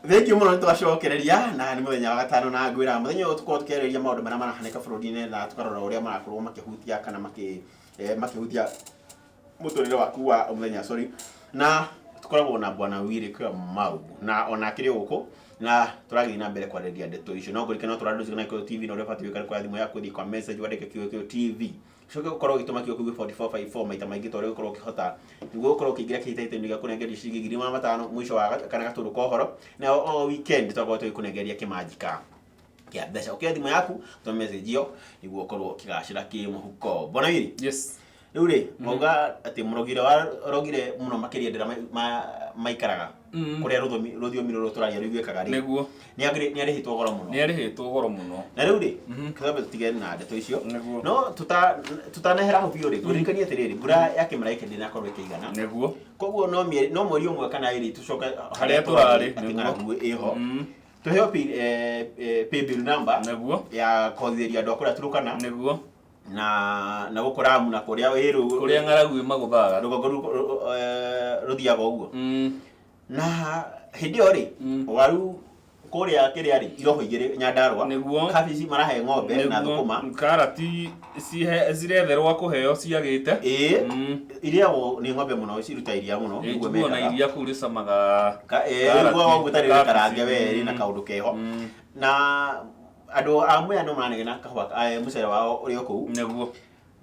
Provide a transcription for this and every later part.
Thank you muno twacokereria na ni muthenya wa gatano na ngwira muthenya utuko tukereria maundu mara marahaneka bururi-ini na tukarora uria marakorwo makihutia kana makihutia muturire waku wa muthenya na tukoragwo na bwana Willy Kamau na ona kiri guku na turagithi na mbere kwareria ndeto icio no ngurike no turaduce na Kĩo TV no rebati wikare kwa thimu yaku thi kwa message wandike Kĩo TV coke gukorwo gituma Kĩo 4454 maita maingi tore gukorwo kihota niguo gukorwo kiingira kihitaite ga kunengeria ciringi 5,000 mwisho wa kana gaturu kohoro na o weekend tutakorwo tukunengeria kimanjika kia mbeca ukia thimu yaku to message yo niguo gukorwo kigacira ki muhuko bona Willy. Yes. Uri moga ati rogire muno makiria ndira maikaraga kuria ruthiomi ruru turaria ruigwekaga ri niguo ni arihitwo goro muno na riu ri kabe tutige na ndeto icio no tutanehera ho biuri kuririkania atiriri mbura ya kimaraike ndina korwo ikigana niguo koguo no mweri umwe kana iri tucoka haria turari niguo iho tuheo pay bill number niguo ya kotheria ndo kuria turukana niguo na gukora muna kuria wiru kuria ngaragu maguthaga rugongo ruthiaga uguo na hindi ori waru kuria kiria ri iroho igiri Nyandarua kabici marahe ng'ombe na thukuma karati ziretherwa kuheo ciagite iriagwo ni ng'ombe muno ciruta iria muno niguo meka na iria kuri samaga niguo gutari karange weri na kaundu keho na ando amwe ano manegena kahwa mucere wao uri oku niguo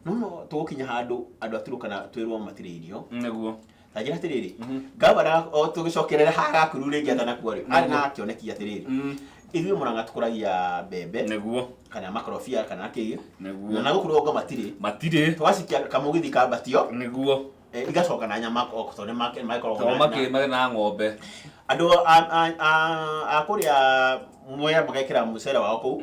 no tugukinya handu andu aturukana twirwo matire irio niguo tajira atiriri gabara o tugicokerera haga kurure ngiathana kwari ari na kioneki atiriri ithuĩ Mũrang'a tukuragia mbembe niguo kana makorobia kana kĩĩ niguo na gũkũrwo ngo matire twacikia kamũgithi kambatio niguo igacoka na nyama okotone makorwo na ng'ombe andũ a kũrĩa moya magekĩra mucere wao kũu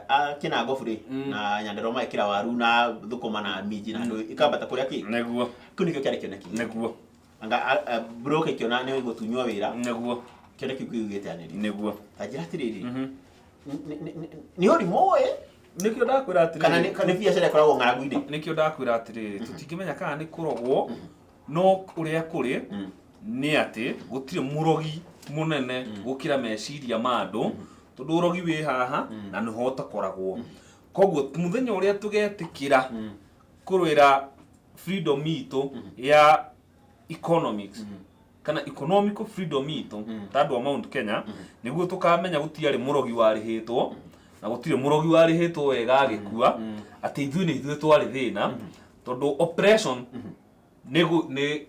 akina ngoburi na Nyandarua magekĩra waru na thukuma na minji na andũ ikambata kũrĩa kĩ niguo kĩu nĩkĩo kĩarĩ kĩoneki niguo anga broke kĩona nĩ gũtunywo wĩra niguo kĩoneki kiugĩte anĩrĩ niguo tajira atiriri ni uri moe nikio ndakwira atiriri kana biacara ikoragwo ng'aragu-inĩ nikio ndakwira atiriri tutingimenya kana ni kurogwo no uria kuri ni ati gutire murogi munene gukira meciria mandu tondu urogi wi haha na ni ho takoragwo koguo muthenya uria tugetikira kurwira freedom itu ya economics kana economical freedom itu tandu wa Mount Kenya niguo tukamenya gutiari murogi warihitwo na gutire murogi warihitwo wega agikua ati ithuĩ nĩ ithuĩ twari thina tondu oppression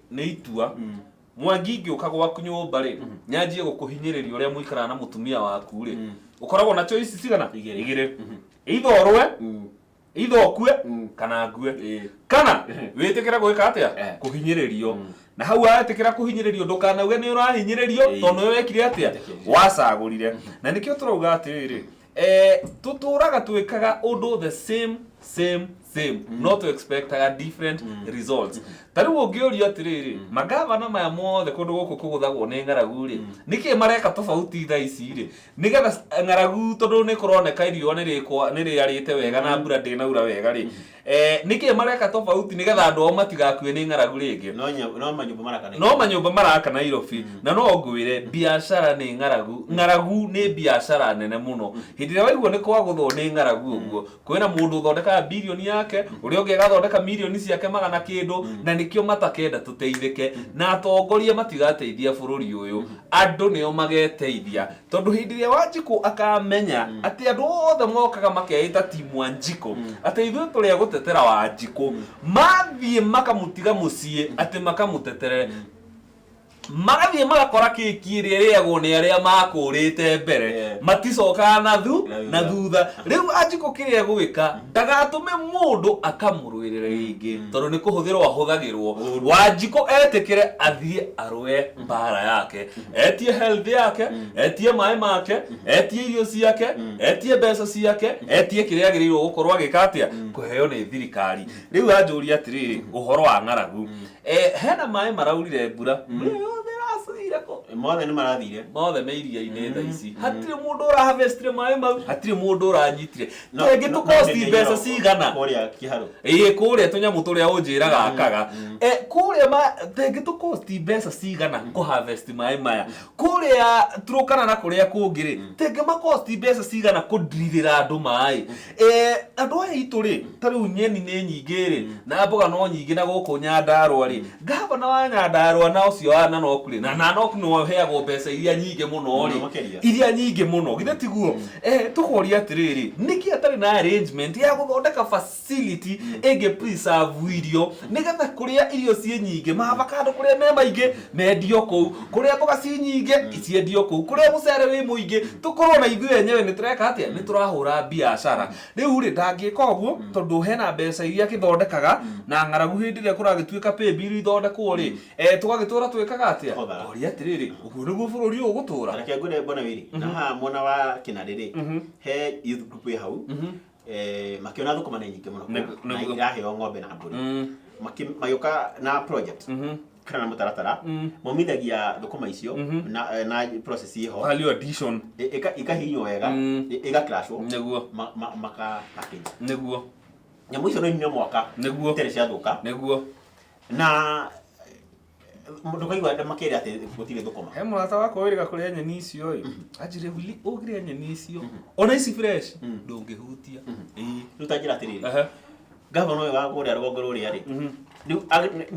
ni itua Mwangi ngĩũka gwaku nyũmba rĩ nyanjie gũkũhinyĩrĩria ũrĩa mũikara na mũtumia waku rĩ ukoragwo na choice cigana igĩrĩ either orwe either okue kana ngue kana wĩtĩkĩra gwĩka atĩa kũhinyĩrĩrio na hau aetĩkĩra kũhinyĩrĩrio ndũkanauge nĩ ũrahinyĩrĩrio tondũ nĩwe wekire atĩa wacagũrire na nĩkĩo tũrauga atĩrĩrĩ tuturaga twĩkaga ũndũ the same not to expect a different results tariu ũngĩũria atĩrĩrĩ magavana maya mothe kũndũ gũkũ kũgũthagwo nĩ ng'aragu rĩ nĩkĩ mareka tofauti thaa ici rĩ nĩgetha ng'aragu tondũ nĩ kũroneka irio nĩ rĩarĩte wega na mbura ndĩnaura wega rĩ nĩkĩ mareka tofauti nĩgetha andũ ao matigakue nĩ ng'aragu rĩngĩ no manyũmba maraka Nairobi na no ngwĩre biacara nĩ ng'aragu nĩ biacara nene mũno hĩndĩ ĩrĩa waigua nĩ kwagũthwo nĩ ng'aragu ũguo kwĩna mũndũ ũthondekaga bilioni yake ũrĩa ũngĩ agathondeka milioni ciake magana kĩndũ na nĩkĩo matakenda tũteithĩke na atongoria matigateithia bũrũri ũyũ andũ nĩo mageteithia tondũ hĩndĩ ĩrĩa Wanjikũ akamenya atĩ andũ othe mokaga makeita timu Wanjikũ atĩ ithuĩ tũrĩa gũtetera Wanjikũ mathiĩ makamũtiga mũciĩ atĩ makamũtetere magathiĩ magakora kĩki ĩrĩa ĩrĩagwo nĩ arĩa makũrĩte mbere maticokaga na thutha rĩu Wanjikũ kĩrĩa gwĩka ndagatũme mũndũ akamũrũĩrĩra rĩngĩ tondũ nĩ kũhũthĩrwo ahũthagĩrwo Wanjikũ etĩkĩre athiĩ arũe mbara yake etie health yake etie maĩ make etie irio ciake etie mbeca ciake etie kĩrĩa agĩrĩirwo gũkorwo agĩka atĩa kũheo nĩ thirikari rĩu anjũria atĩrĩrĩ ũhoro wa ng'aragu hena maĩ maraurire mbura mothe nĩ marathire mothe me iria-inĩ thaa ici hatirĩ mũndũ ũraharvestire maĩ mau hatirĩ mũndũ ũranyitire tengĩ tũkosti mbeca cigana kũrĩa kĩharo kũrĩa tũnyamũ tũrĩa ũnjĩraga akaga kũrĩa tengĩ tũkosti mbeca cigana kũharvest maĩ maya kũrĩa Turkana na kũrĩa kũngĩ-rĩ tengĩ makosti mbeca cigana kũndirithĩra andũ maĩ andũ aya itũ-rĩ ta rĩu nyeni nĩ nyingĩ-rĩ na mboga no nyingĩ na gũkũ Nyandarũa-rĩ gavana wa Nyandarũa na ũcio wa Nanok-rĩ na Nanok no heagwo mbeca iria nyingĩ mũno-rĩ iria nyingĩ mũno githĩ tiguo tũkũria atĩrĩrĩ nĩkĩ atarĩ na arrangement ya gũthondeka facility ĩngĩ preserve irio nĩgetha kũrĩa irio ciĩ nyingĩ maavocado kũrĩa me maingĩ mendio kũu kũrĩa mboga ciĩ nyingĩ iciendio kũu kũrĩa mũcere wĩ mũingĩ tũkorwo na ithuĩ enyewe nĩ tũreka atĩa nĩ tũrahũra biacara rĩu-rĩ ndangĩka ũguo tondũ hena mbeca iria gĩthondekaga na ng'aragu hĩndĩ ĩrĩa kũragĩtuĩka pay bill ithondekwo-rĩ tũgagĩtũra twĩkaga atĩa oria atĩrĩrĩ ũguo nĩguo bũrũri ũgũtũra reke ngwĩre Bwana Willy na haha mwena wa Kinarĩ-rĩ he youth group ĩ hau makĩona thũkũma nĩ nyingĩ mũno na iraheo ng'ombe na mbũri magĩũka na project kana na mũtaratara momithagia thũkũma icio na process ĩho value addition ikahinywo wega ĩgacrashwo nĩguo maka package nĩguo nyamũ icio no inyue mwaka nĩguo itarĩ ciathũka nĩguo na ndũkaigua makĩrĩa atĩ gũtirĩ thũkũma he mũrata wakwa wĩrĩga kũrĩa nyeni icio anjĩre Willy ũgĩrĩa nyeni icio ona ici fresh ndũngĩhutia rĩu ta njĩra atĩrĩrĩ gavana ũyũ wa kũrĩa rũgongo rũrĩa-rĩ rĩu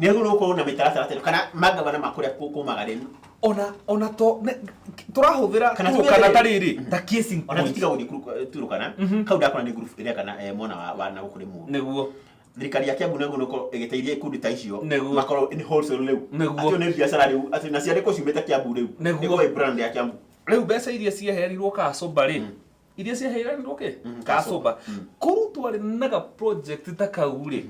nĩegũrũkorwo na mĩtaratara atĩ kana magavana ma kũrĩa kũmaga rĩu ona tũrahũthĩra Turkana ta rĩrĩ ta casing ona tũtiga gũthiĩ Turkana kau ndakora nĩ group ĩrĩa kana mwena wa na gũkũ rĩmwe nĩguo thirikari ya Kiambu nĩguo nĩguo ĩgĩteithia ikundi ta icio Nĩguo. makorwo in wholesale rĩu atĩ nĩ biacara rĩu atĩ na ciarĩko ciumĩte Kiambu rĩu nĩguo brand ya Kiambu rĩu mbeca iria ciaheanirwo Kasomba-rĩ iria ciaheanirwo Kasomba kũrutwo arĩ naga project ta kau-rĩ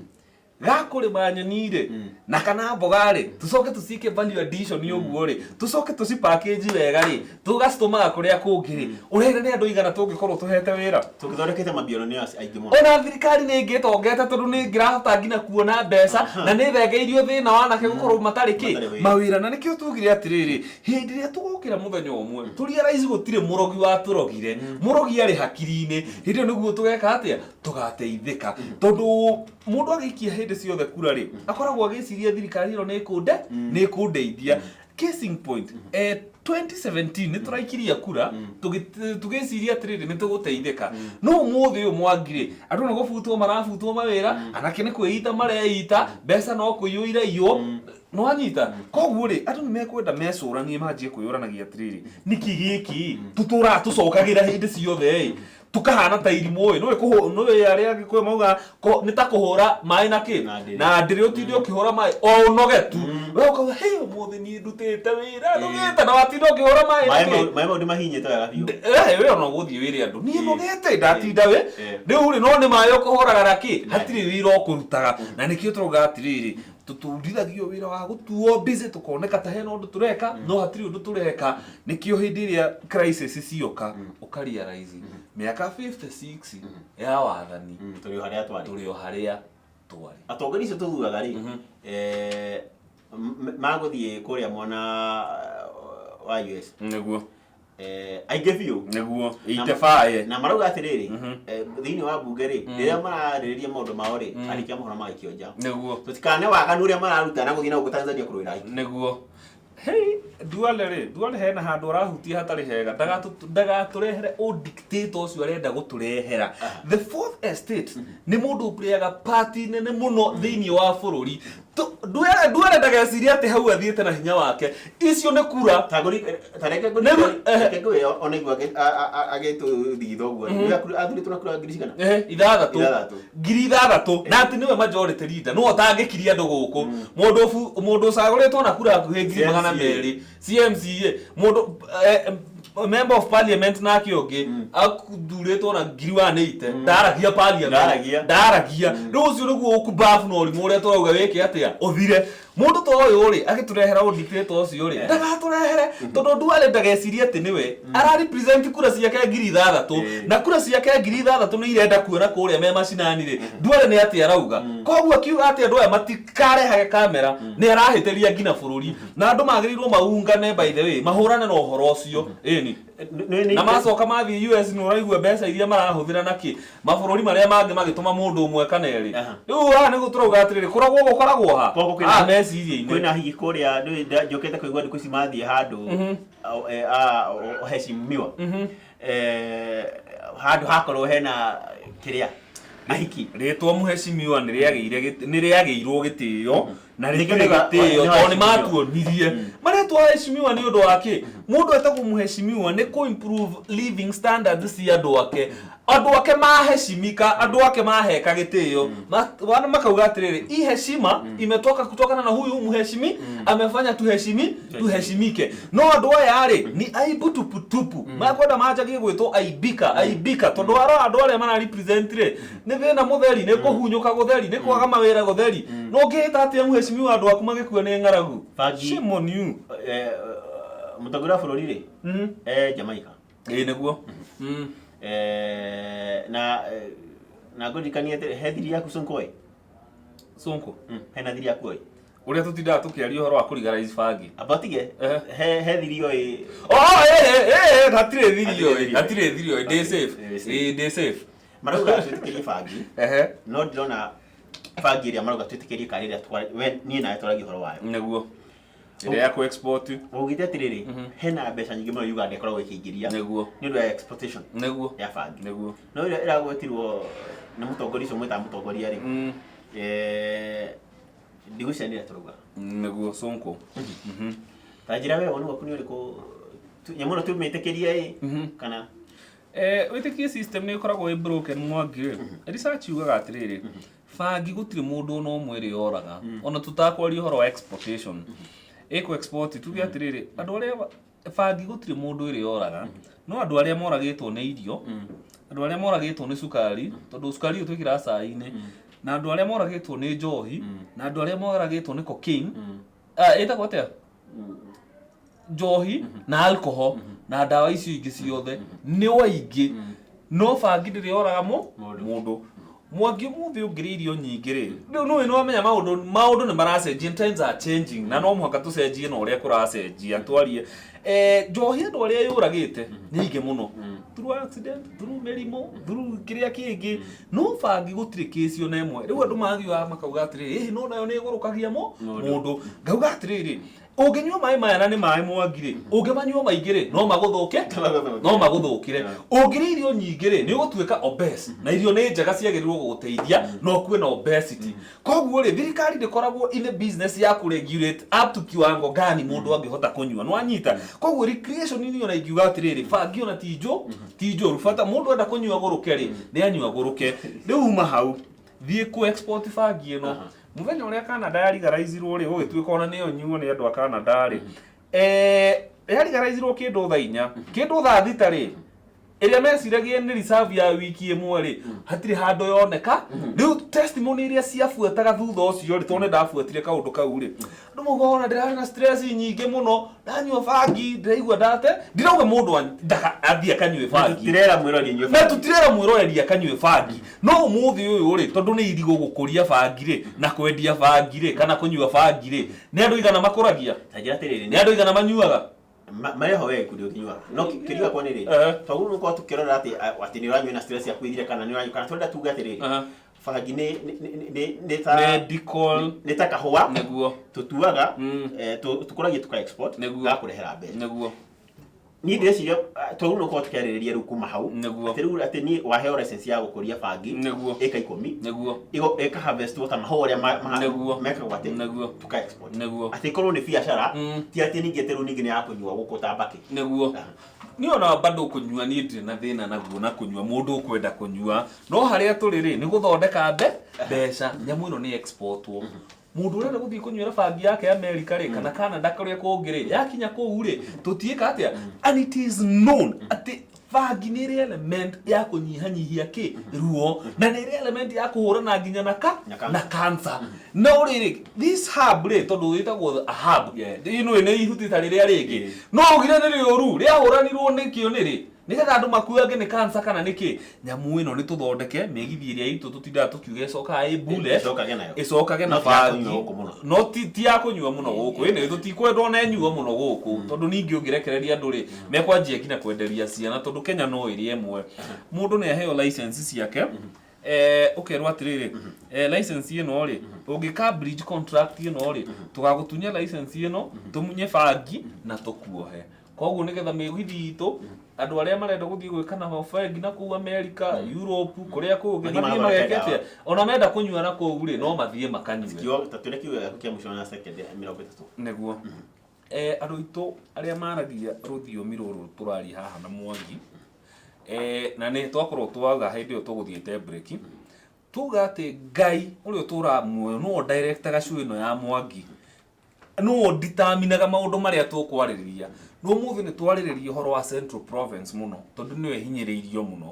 gakũrĩma nyeni-rĩ na kana mboga-rĩ tũcoke tũciike value addition ũguo-rĩ tũcoke tũci package wega-rĩ tũgacitũmaga kũrĩa kũngĩ-rĩ ũrenda nĩ andũ igana tũngĩkorwo tũhete wĩra tũgĩthondekete mabillionaires aingĩ mũno ona thirikari nĩ ĩngĩtongete tondũ nĩ ĩngĩrahota nginya kuona mbeca na nĩ thengeirio thĩna wa anake gũkorwo matarĩ mawĩra na nĩkĩo tugire atĩrĩrĩ hĩndĩ ĩrĩa tũgũkĩra mũthenya ũmwe tũrealize gũtirĩ mũrogi watũrogire mũrogi arĩ hakiri-inĩ hĩndĩ ĩyo nĩguo tũgeka atĩa tũgateithĩka tondũ mũndũ agĩikia hĩndĩ ciothe kura-rĩ akoragwo agĩciria thirikari ĩno nĩ ĩkũndeithia casing point 2017 nĩ tũraikiria kura tũgĩciria atĩrĩrĩ nĩ tũgũteithĩka no ũmũthĩ ũyũ Mwangi-rĩ andũ nĩ gũbutwo marabutwo mawĩra anake nĩ kwĩita mareita mbeca no kũiywo iraiywo no anyita koguo-rĩ andũ nĩ mekwenda mecũranie manjie kwĩyũranagia atĩrĩrĩ nĩkĩ gĩkĩ tũtũraga tũcokagĩra hĩndĩ ciothe tukahana ta irimũ nĩ arĩa Gĩkũyũ mauga nĩ ta kũhũra maĩ na ndĩrĩ ũtinde ũkĩhũra maĩ o ũnogetu we ũkauga hĩ ũmũthĩ niĩ ndutĩte wĩra nogete na watinda ũkĩhũra maĩ mau nĩ mahinyĩte wega biũ we ona ũgũthiĩ wĩre andũ niĩ nogete ndatinda rĩu-rĩ no nĩ maĩ ũkũhũraga na hatirĩ wĩra ũkũrutaga na nĩkĩo tũrauga atĩrĩrĩ tutundithagio wĩra wa gũtuo busy tukoneka ta hena ũndũ tũreka no hatirĩ ũndũ tũreka nĩkĩo hĩndĩ ĩrĩa crisis cioka ũkarealize mĩaka 56 ya wathani tũrĩ o harĩa twarĩ atongoria icio tũthuaga-rĩ magũthiĩ kũrĩa mwena wa US nĩguo aingĩ biũ nĩguo itebaye na marauga atĩrĩrĩ thĩinĩ wa mbunge-rĩ rĩrĩa mararĩrĩria maũndũ mao-rĩ andĩki a mohoro magaikio nja nĩguo tũtikane waganu ũrĩa mararuta na gũthiĩ na gũkũ Tanzania kũrũĩra aingĩ nĩguo Duale hena handũ arahutia hatarĩ hega ndagatũrehere dictator ũcio arenda gũtũrehera the fourth estate nĩ mũndũ ũpreaga party nene mũno thĩinĩ wa bũrũri Duale ndageciria atĩ hau athiĩte na hinya wake icio nĩ kura tareke ona igua agĩtũthigitha ũguo athurĩtwo na kura ngiri cigana 6,000 na atĩ nĩwe majority leader no atangĩkiria andũ gũkũ mũndũ ũcagũrĩtwo na kura hakuhĩ 200 CMCA mũndũ member of parliament nake ũngĩ athurĩtwo na 180 ndaragia parliament ndaragia rĩu ũcio nĩguo ũkũbafu na ũrimũ ũrĩa tũrauga wĩke atĩa ũthire mundu to uyu ri agiturehera dictator ucio ri ndagaturehere tondu Duale ndageciria ati niwe ara represent kura ciake 6,000 na kura ciake 6,000 ni irenda kuona kuria me macinani ri Duale ni ati arauga koguo akiuga ati andu aya matikarehage kamera ni arahiteria ngina bururi na andu magirirwo maungane by the way mahurane na uhoro ucio ni na macoka mathi US no raigua mbeca iria marahuthira naki mabururi maria mangi magituma mundu umwe kana eri riu ni guturauga atiriri kuragwo gukoragwo ha meciria-ini kwina higi kuria njokete kuigua ndiku ici mathie handu heshimiwa handu hakorwo hena kiria mahiki ritwa muheshimiwa niriageirwo gitio na rĩngĩ gĩtĩo tondũ nĩ matuonirie maretwo heshimiwa nĩ ũndũ wake mũndũ etagwo muheshimiwa nĩ ku improve living standards cia andũ ake maheshimika andũ ake maheka gĩtĩo wana makauga atiriri hii heshima imetoka kutokana na huyu muheshimi amefanya tuheshimike no andũ aya rĩ ni aibu tupu makwenda majagie gwĩtwo aibika tondũ andũ arĩa mara represent rĩ nĩ thĩna mũtheri nĩ kũhunyũka gũtheri nĩ kwaga mawĩra gũtheri no ngĩhĩta atĩa muheshimiwa andũ aku magĩkua nĩ ng'aragu shame on you mũtongoria bũrũri rĩ Jamaica nĩguo na ngũririkanie he thiri yaku Sonko hena thiri yaku uria tutindaga tukiaria uhoro wa kurigarize bangi abatige he thiri yo hatire thiri yo day safe marauga twitikirie bangi no ndona bangi iria marauga twitikirie kari iria we ni na twaragia uhoro wayo niguo ire ya ku export ugite atiriri hena mbeca nyingi muno Uganda ikoragwo ikiingiria niguo ni ndu ya exportation niguo ya bangi niguo no ire iragwetirwo ni mutongoria ucio mwita mutongoria ri ndigucenira turuga niguo Sonko tajira we wonu wakuni uriko nyamuno tumitekeria kana witikie system ni ikoragwo i broken mwangi research yugaga atiriri bangi gutiri mundu no mwiri yoraga ona tutakwaria horo wa exportation eko export tuge atiriri andu aria bangi gutiri mundu iri yoraga no andu aria moragitwo ni irio andu aria moragitwo ni sukari tondu sukari utwikira cai-ini na andu aria moragitwo ni njohi na andu aria moragitwo ni cocaine eta kote njohi na alcohol na dawa icio ingi ciothe ni waingi no bangi ndiri yoraga mundu mwangi muthi ungiriirio nyingi ri riu no amenya maundu ni maracenjia times are changing na no muhaka tucenjie na uria kuracenjia twarie njohi andu aria yuragite nyingi muno through accident through merimo through kiria kingi no bangi gutiri case yo nemwe riu andu mathiwa makauga atiriri no nayo ni gurukagia mundu ngauga atiriri unginywa mai maya na ni mai mwangire ungimanywa maingire no maguthukire ungiririo nyingire ni ugutuika obese na irio ni njega ciagirirwo guguteithia no kuwe na obesity koguo ri thirikari ndikoragwo in the business ya ku regulate up to kiwango gani mundu angihota kunywa no anyita koguo recreation ni ona ingiuga atiriri bangi ona tijo rufata mundu enda kunywa guruke ri ni anywa guruke riu uma hau thie ku export bangi ino muthenya uria Canada yarigaraizirwo ri gugituika ona niyo nyuo ni andu a Canada ri yarigaraizirwo kindu thaa 4 kindu thaa 6 ri iria meciragia ni reserve ya wiki imwe ri hatiri handu yoneka riu testimony iria ciafuataga thutha ucio ri tone ndafuatire kaundu kau ri ndu mugona ndirari na stress nyingi muno ndanywa bangi ndiraigua ndate ndirauga mundu ndaka athia kanywe bangi tutirera mwiroreri akanywe bangi no umuthi uyu ri tondu ni irigo gukuria bangi ri na kwendia bangi ri kana kunywa bangi ri ni andu igana makuragia tajira tiriri ni andu igana manyuaga mareho we kurio kinywa no kiriga kwa niri twagu nuko tukirora ati ni ranywa na stress ya kwithire kana ni ranywa kana twenda tuga atiriri bangi ni ta medical ni ta kahua niguo tutuaga tukuragia tuka export ga kurehera mbeca niguo ni ndeciria twagu nuko tukiririria ru kuma hau atiru ati ni waheo license ya gukuria bangi eka 10 niguo igo eka harvest wota mahoria meka gwate tuka export ati korwo ni biashara ti ati ni ngeteru ningi ni akunywa gukuta baki niguo ni ona bado kunywa ni ndire na thina naguo na kunywa mundu ukwenda kunywa no haria turiri ni guthondeka mbeca nyamu ino ni exportwo mundu urenda guthii kunywera bangi yake America ri kana Canada kuria kungiri yakinya kuu ri tutiika atia and it is known ati bangi nĩ ĩrĩ element ya kũnyihanyihia ruo na nĩ ĩrĩ element ya kũhũrana nginya na cancer. No rĩrĩ this herb rĩ tondũ wĩtagwo a herb nĩ ihuti ta rĩrĩa rĩngĩ no ũgire nĩ rĩũru rĩahũranirwo nĩkĩo nĩrĩ nigetha andũ makuange nĩ cancer kana nĩkĩ. Nyamũ ĩno nĩ tũthondeke mĩgithi ĩrĩa itũ tũtindaga tũkiuga ĩcokaga ĩ bule ĩcokage na bangi no ti ya kũnyua mũno gũkũ ĩnĩ tũtikwendwo na nyuo mũno gũkũ tondũ ningĩ ũngĩrekereria andũ rĩ mekwanjia nginya kwenderia ciana tondũ Kenya no ĩrĩ ĩmwe. Mũndũ nĩ aheo license ciake ũkerwo atĩrĩrĩ license ĩno rĩ ũngĩka bridge contract ĩno rĩ tũgagũtunya license ĩno tũmunye bangi na tũkuohe. Koguo nĩgetha mĩgithi itũ andũ arĩa marenda gũthiĩ gwĩka na bengi na kũu America, Europe, kũrĩa kũngĩ mathiĩ magekete ona menda kũnyua na kũu rĩ no mathiĩ makanyue. Tatũre kiugo gĩaku kĩa mũico na second 30 nĩguo andũ itũ arĩa maragia rũthiomi rũrũ tũraria haha na Mwangi na nĩ twakorwo twauga hĩndĩ ĩyo tũgũthiĩte break tuga atĩ Ngai ũrĩa ũtũra muoyo no director gacu ĩno ya Mwangi no determinaga maũndũ marĩa tũkwarĩrĩria. No mũthĩ nĩ twarĩrĩria ũhoro wa Central Province mũno tondũ nĩwe hinyĩrĩirio mũno.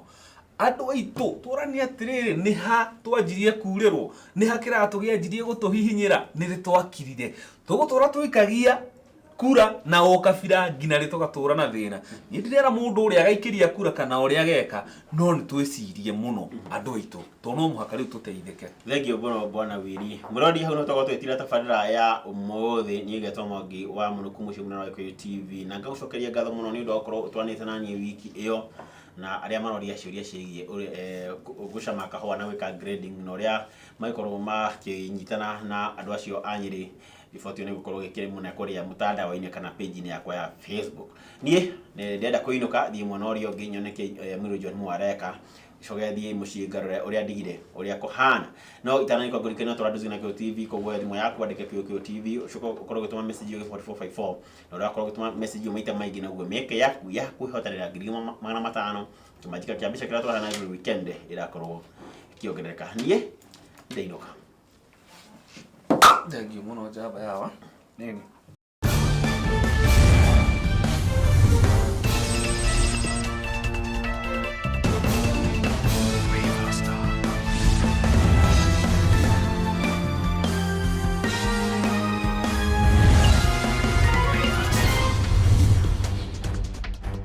Andũ aitũ tũrania atĩrĩrĩ nĩ ha twanjirie kurĩrwo nĩ ha kĩratũ gĩanjirie gũtũhihinyĩra nĩ rĩ twakirire tũgũtũra twĩkagia kura na okabira ngina rĩ tũgatũra na thĩna. Niĩ ndirera mũndũ ũrĩa agaikĩria kura kana ũrĩa ageka no nĩ twĩcirie mũno andũ aitũ tondũ no mũhaka rĩu tũteithĩke. Thengio mũno bwana Wili. Mũrodi hau no tũgotwo twetira tabarĩra ya ũmũthĩ niĩ ngetwo Mwangi wa Mũnũku mũciĩ mũnene wa Gĩkũyũ TV na ngagucokeria ngatho mũno nĩ ũndũ wa gũkorwo twanĩte na niĩ wiki ĩyo na arĩa maroria ciũria ciĩgiĩ gũcama kahũa na gwĩka grading na ũrĩa magĩkorwo makĩnyitana na andũ acio a Nyĩrĩ. Ifoto nĩ gũkorwo gĩkĩrĩ mũno kũrĩa mũtandao-inĩ kana page-inĩ yakwa ya Facebook. Niĩ ndĩrenda kũinũka thiĩ mwena ũrĩa ũngĩ nyoneke Mũirũ John Mwareka coge thiĩ mũciĩ ngarore ũrĩa ndigire ũrĩa kũhana. No itananĩkwo ngũrikana tũrandu na Gĩkũyũ TV koguo thimũ yaku andĩke Gĩkũyũ TV ũkorwo gũtũma message yo 4454 na ũrĩa ũkorwo gũtũma message yo maita maingĩ naguo mĩeke yaku ya kwĩhotanĩra 500 kĩmanjĩka kĩa mbica kĩrĩa twarana every weekend ĩrakorwo kĩongerereka. Niĩ ndĩinũka. Thengio mũno njamba yawa nini